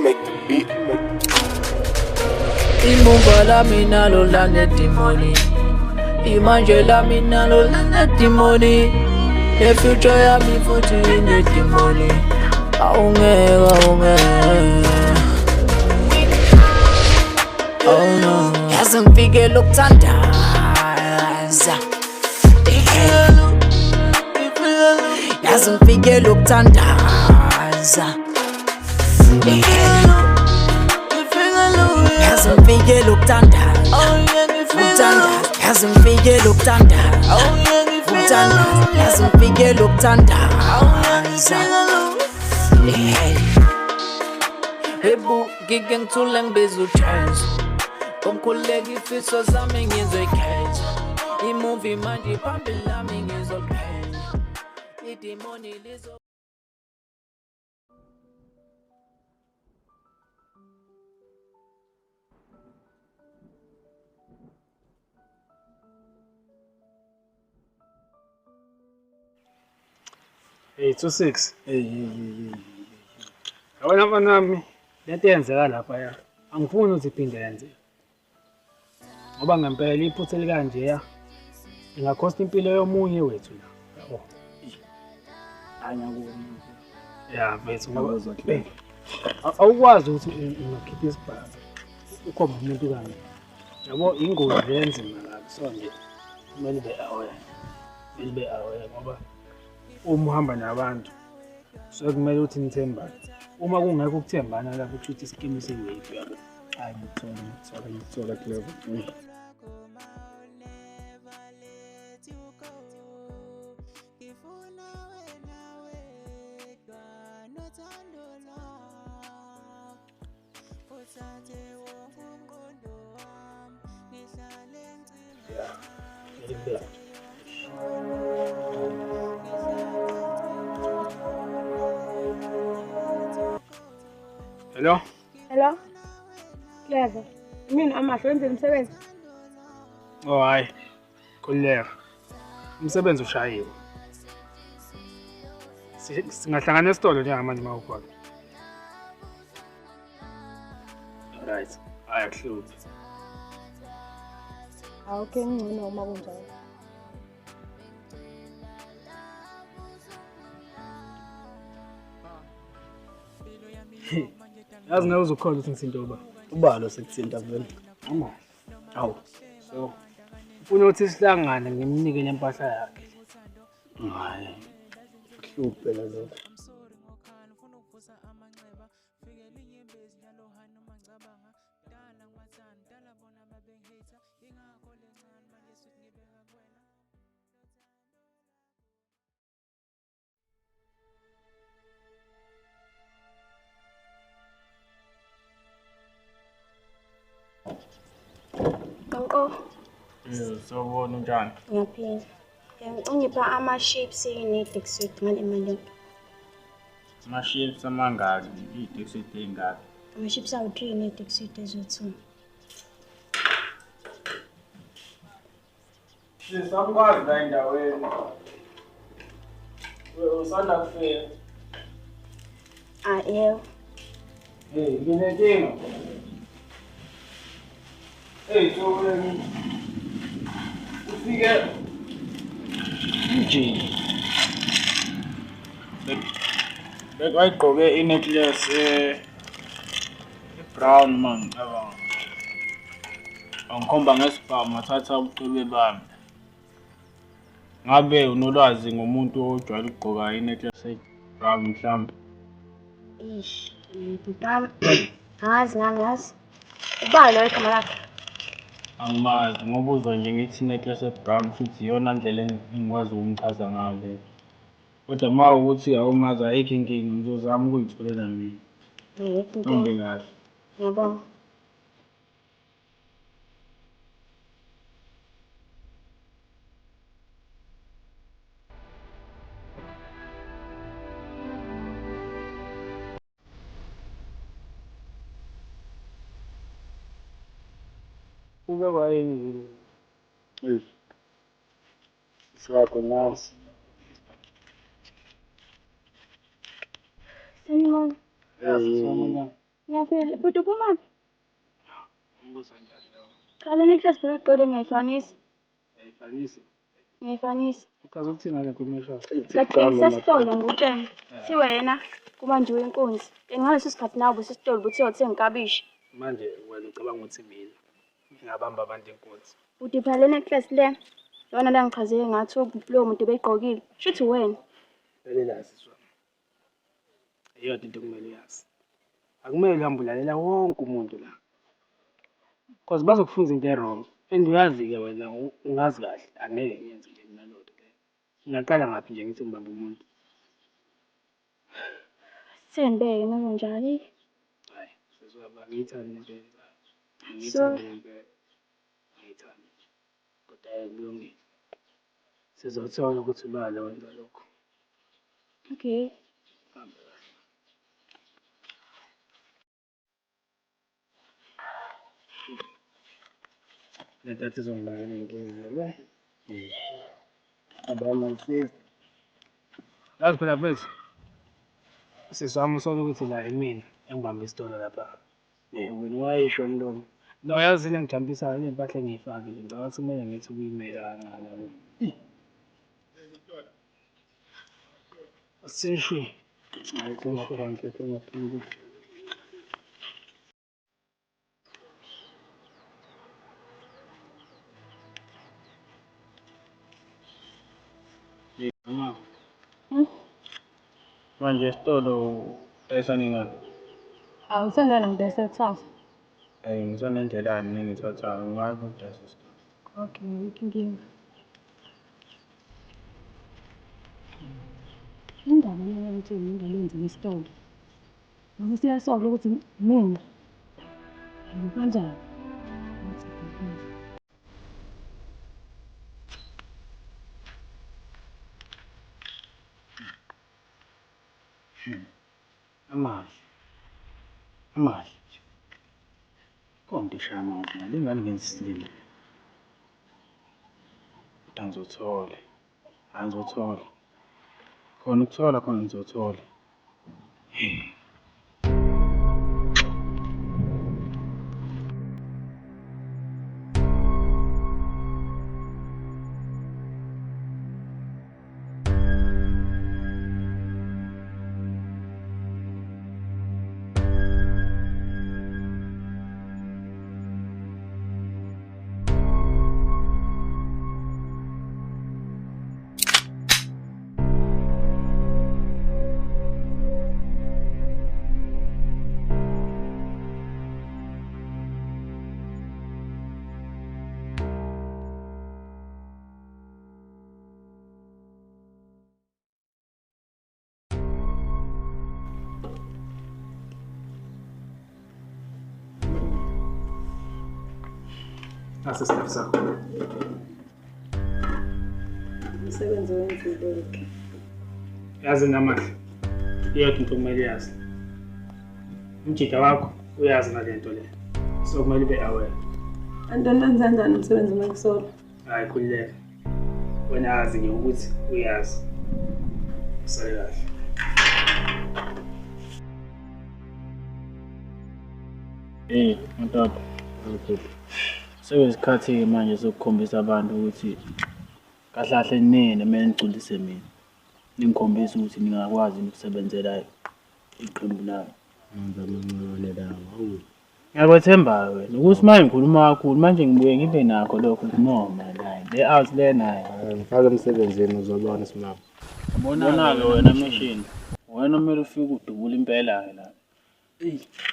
Make the beat. Imumba la mina lo la netimoni. Imanje la mina lo la netimoni. The future ya mi futhi netimoni. Aunge. Oh no. Yazi ngifike ukuthandaza. Yazi ngifike ukuthandaza. Yazi ngifike ukuthandaza. Yazi ngifike ukuthandaza. Yazi ngifike ukuthandaza. Hebu ngike ngithule ngibiza uCharles. Komkhuleka ifiso zami ngizokhetha. Imovie manje phambili lami ngizophenya. Idemoni lizo Hey 26 yabona mfanami lento eyenzeka lapha ya angifuni ukuthi iphinde yenzeke ngoba ngempela iphutha elikanje ya ingakhosta impilo yomunye wethu la yabo anyakuwe ya mfethu ngoba awukwazi ukuthi ungakhipha isibhamu ukhomba umuntu kanje yabo ingozi enzima kabi so nje kumele be aware ngoba uma uhamba nabantu so kumele uthi nithembane uma kungekho ukuthembana lapho ukuthi isikimi siwephi yabo hayi ngithola clever Hello? Hello? Clever. Mina amahle wenze umsebenzi. Oh hayi. Kuleka. Umsebenzi ushayiwe. Singahlangana esitolo njengamanje mawukhona. Alright. Ayakuhluphi. Okay ngcono uma kunjalo. Yazi nawe uzokhola ukuthi ngithinta ubalo sekuthinta vele ama awu so ufuna ukuthi sihlangane ngimnike lempahla yakhe hayi kuhluphe lokho Sawubona njani? Ngiyaphila. Ngicela ama-chips ne-Dixit ngale mali. Ama-chips amangaki? I-Dixit engaki? Ama-chips awu-3 ne-Dixit ezo-2. Samukwazi la endaweni. Usanda kufika? Yebo. Hey, nginenkinga. Hey, so ufike nje. Bekayigqoke i-necklace brown man ngicabanga. Angikhomba ngesibhamu wathatha ubucwebe bami. Ngabe unolwazi ngomuntu ojwayele ukugqoka i-necklace brown mhlawumbe? Ish, angazi. Ubani lo igama lakhe? Angimazi ngoba uzwa nje ngithi necklace brown futhi iyona ndlela engikwazi ukumchaza ngayo. Kodwa uma ukuthi awumazi ayikho inkinga ngizozama ukuyitholela mina. Ngombe kahle. Ngiyabonga. Ube kwayini? Sakho nasi. Sanibona. Sanibona. Ngiyaphila. Futhi uphuma? Umbuzo njani lo? Qala neclass phela uqole ngiyifanisa. Ayifanisi. Ngiyifanisa. Uchaza ukuthini ngale commercial? Ngaqinisa sitolo ngutshela. Siwe yena kubanjiwe inkunzi. Ngaleso sikhathi nawe busisitolo buthi uyothenga ikabishi. Manje wena ucabanga ukuthi mina ngingabamba abantu inkunzi. Futhi phela le necklace le yona la ngichazeke ngathi lowo muntu ebeyigqokile. Shuthi wena. Lalela siswa. Iyona into kumele uyazi. Akumele uhambe ulalela wonke umuntu la. Because bazokufunza into wrong. And uyazi-ke wena ungazi kahle angeke ngiyenze nje mina lodwa le. Ngingaqala ngaphi nje ngithi ngibamba umuntu? Sembeke noma njani? Hayi, sizwaba ngiyithanda impela. So- Ngiyithanda impela. Ngiyithanda. Kodwa akulungile. Sizothola ukuthi ubani wenza lokho. Okay. Hambe kahle. Netathi izongibangela inkinga le. Abama nsizwa. Yazi phela mfethu. Siswami usola ukuthi la yimina engibamba isitolo lapha. Wena wayisho mlomo. No, yazi into engijampisayo le mpahla engiyifakile. Ngicabanga ukuthi kumele ngithi ukuyimela kancane. Asishwi. Hayi konke konke. Mama. Manje isitolo esaningana. Awusendela ngidese kuthatha. Ngisanendlela yami ngithathayo ngayo kodwa isitolo. Okay, inkinga. Indaba yokuthi ngingalenzi isitolo. Ngoba siyasola ukuthi mina kanjani. Amahle. Konke shama ngale ngane ngisilile. Ngizothola. Angizothola. Khona ukuthola khona ngizothola. Asistaf sakho. Umsebenzi wenzile ke. Yazi namahle. Iyodwa into kumele yazi. Umjida wakho uyazi ngale nto le. So kumele ube aware. Antoni kanjani umsebenzi makusola? Hayi khulileka. Wena yazi nje ukuthi uyazi. Usale kahle. Mntwana. Sewesikhathi manje sokukhombisa abantu ukuthi kahlahle nene mina ngicundise mina. Ningikhombisa ukuthi ningakwazi ukusebenzela iqembu lami. Ngizamncane lawo. Ngiyakwethemba wena ukuthi manje ngikhuluma kakhulu manje ngibuye ngibe nakho lokho noma naye. Le out le naye. Ngifake emsebenzini uzobona simama. Ubona-ke wena machine. Wena kumele ufike udubule impela ke la.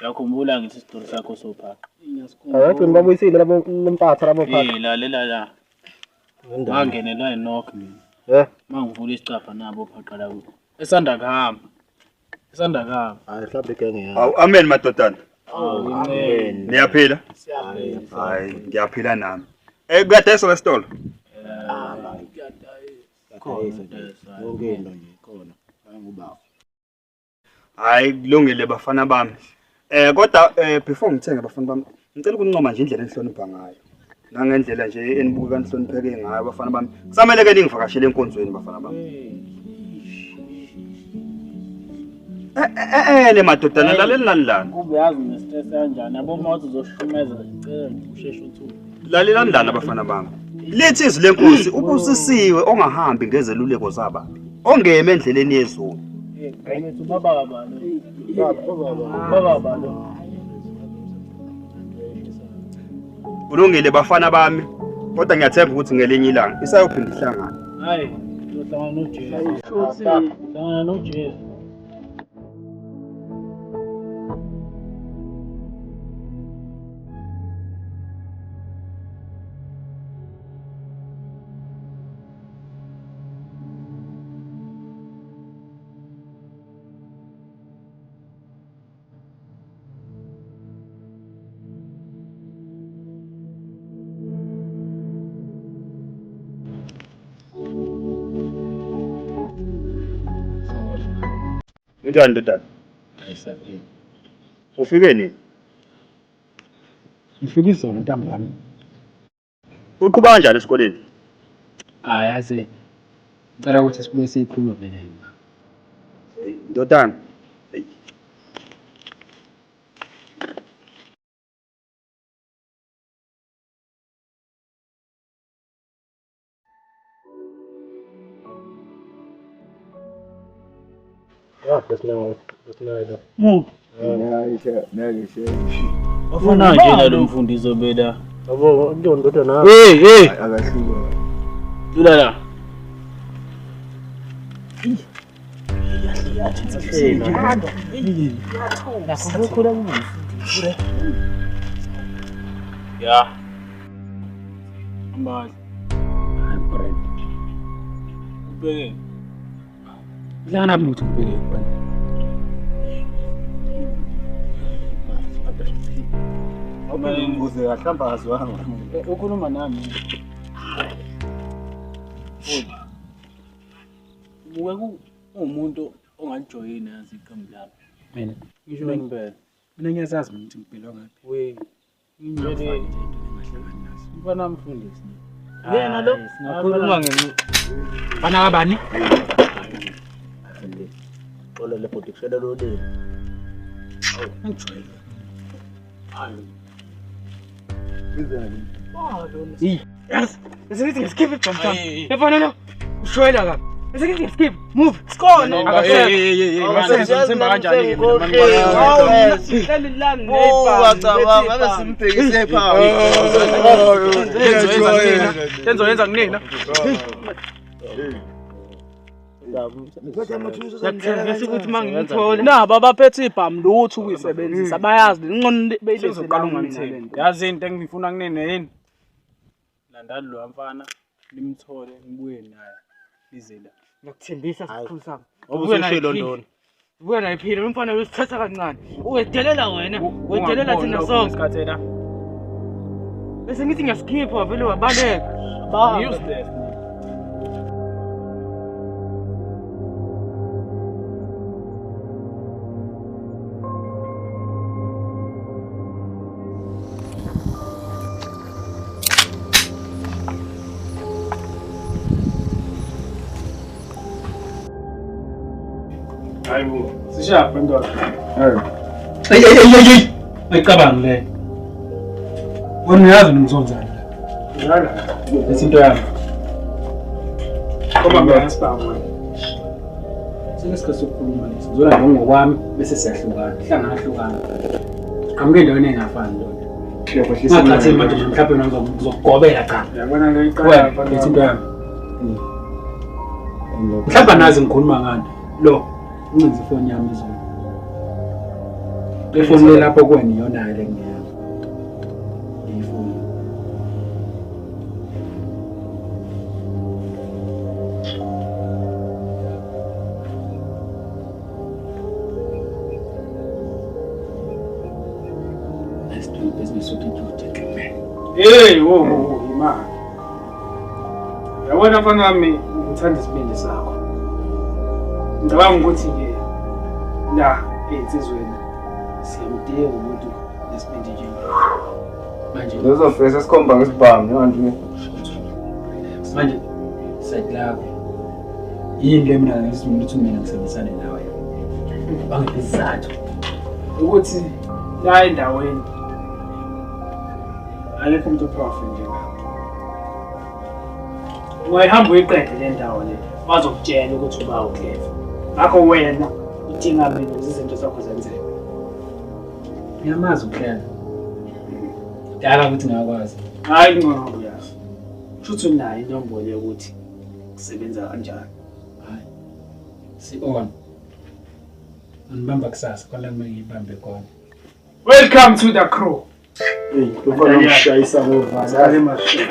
Yakhumbula ngithi isitori sakho sophaka. Abathi babuyisile labo lempatha labo phakathi. Lalela la. Mangenelwa inokho mina. Mangivula isicapha nabo phaqa la. Esanda kuhamba. Hayi mhlawumbe igenge yayo. Awu amen madodana. Amen. Niyaphila? Hayi ngiyaphila nami. Kuyadayisa lesitolo? Yonke into nje khona. Ngubaba. Hayi kulungile bafana bami. Kodwa before ngithenga bafana bami, ngicela ukuncoma nje indlela enhlonipha ngayo. Nangendlela nje enibuka kanihlonipheke ngayo bafana bami. Kusamele ke ningivakashele enkonzweni bafana bami. le madodana lalela nani lana. Kube yazi nestress kanjani yabo mawuthi uzoshumeza ngicela usheshe uthuke. Lalela nani lana abafana bami. Lithi izwi lenkosi ubusisiwe ongahambi ngezeluleko zaba. Ongeme endleleni yezulu. Ngayithi baba lo. Baba lo. Kulungile bafana bami. Kodwa ngiyathemba ukuthi ngelinye ilanga isayophinda ihlangana. Hayi, uzohlangana noJesu. Hlangana noJesu. Njani ndodana? Ayisapheli. Ufike nini? Ngifike izolo ntambama. Uqhuba kanjani esikoleni? Yazi. Ngicela ukuthi sibuye siyikhulume nina. Ndodana. Ufuna nje nalo mfundisi obeda. Yabo ndoda na. Hey. Akahluka. Dula la. Ya. Mbali. Ubeke. Lana mlutho mbeke bani. Umbuze kahlamba azwanga. Ukhuluma nami. Buke umuntu ongajoyina yazi iqembu lami. Mina Ngisho ngempela. mina ngiyazazi ukuthi ngiphelwa ngaphi. We. Ngiyafaka nje into engahlangani nazo. Mfana mfundisi. Yena lo. Singakhuluma bana kabani? Xola le body kushela lo le. Ngijwayele. Yes. Bese ngeskip it Yabona lo. Ushwela ka. Bese ngeskip. Move. Score. Ngasemba kanjani ke Hawu, sihleli la ngecabanga ngabe simbhekise phansi. Yenza kunina. Ngiyakuthenga ukuthi mangimthole. Nabo abaphethe ibhamu lutho ukuyisebenzisa bayazi ngqondo beyizoqala ungangithembi. Yazi into engifuna kunene yini? Landani lo mfana nimthole nibuye naye. Lize la. Ngiyakuthembisa sikhulu sami. Obusushilo ndoni. Ubuye nayiphila umfana uyosithatha kancane. Uwedelela wena. Wedelela thina sonke. Isikhathela. Bese ngithi ngiyaskipha vele wabaleka. Useless. Hayibo, sishapha ndoda. Ayicabanga le. Wena uyazi ngizonzana. Yala. Lesinto yami. Koma ngiyasipha. Selesikhathi sokukhuluma lesi. Ngizona ngokwami bese siyahlukana. Hlangana. Qhamuke endaweni engafani ndoda. Ngathi manje mhlawumbe noma ngizokugobela cha. Yabona ngiyicabanga mfana. Lesinto yami. Mhlawumbe nazi ngikhuluma ngani. Lo ungenza ifoni yami izolo. Ifoni lapho kuwena iyona le ngiyami. Ifoni. Let's do business with you, gentlemen. Hey, imali. Yabona mfana wami ngithanda isibindi sakho. Ngicabanga ukuthi ke la insizweni siyamdinga umuntu nesibindi nje. Manje Lezo face esikhomba ngesibhamu manje. Manje side lakho. Yini le mina ngisifuna ukuthi mina ngisebenzisane nawe. bangiphe isizathu ukuthi la endaweni akekho umuntu oprofi njengami. Ungayihamba uyiqede le ndawo le bazokutshela ukuthi uba ukhefa. Ngakho wena udinga mina ukuthi izinto zakho zenzeke. Ngiyamazi ukhela. Dala ukuthi ngakwazi. Hayi ngoba uyazi. Futhi unayo inombolo yokuthi kusebenza kanjani. Hayi. Si-on. Anibamba kusasa kwala kumele ngiyibambe khona. Welcome to the crew. Hey, ufana ukushayisa ngovaza. Sale mashini.